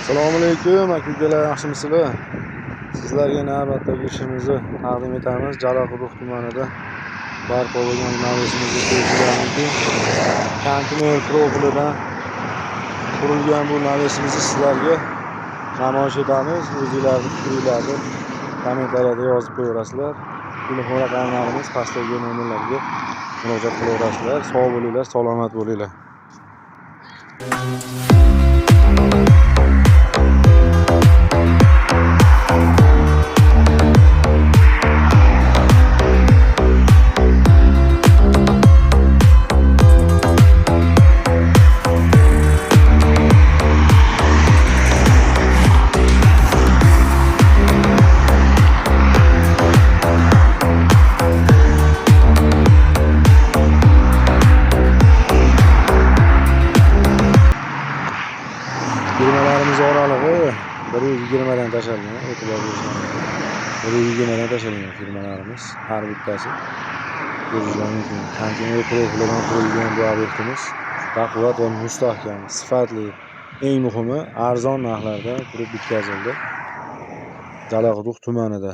Assalomu alaykum aka-ukalar, yaxshimisizlar? Sizlarga navbatdagi ishimizni taqdim etamiz. Jalaquduq tumanida barpo bo'lgan navesimizga ko'rsatamizki, kontener profilidan qurilgan bu navesimizni sizlarga namoyish etamiz. O'zingizlarning fikringizni kommentariyada yozib qo'yaverasizlar. Telefon raqamlarimiz pastdagi nomerlarga murojaat qilaverasizlar. Sog' bo'linglar, salomat bo'linglar. Firmalarimiz oralig'i 120 dan tashalgan, e'tibor berishingiz. 120 dan tashalgan firmalarimiz har bittasi. Ko'rishingiz mumkin. Kontener profilidan qurilgan bu obyektimiz baquvvat va mustahkam, sifatli, eng muhimi arzon narxlarda qurib bitkazildi. Jalaquduq tumanida.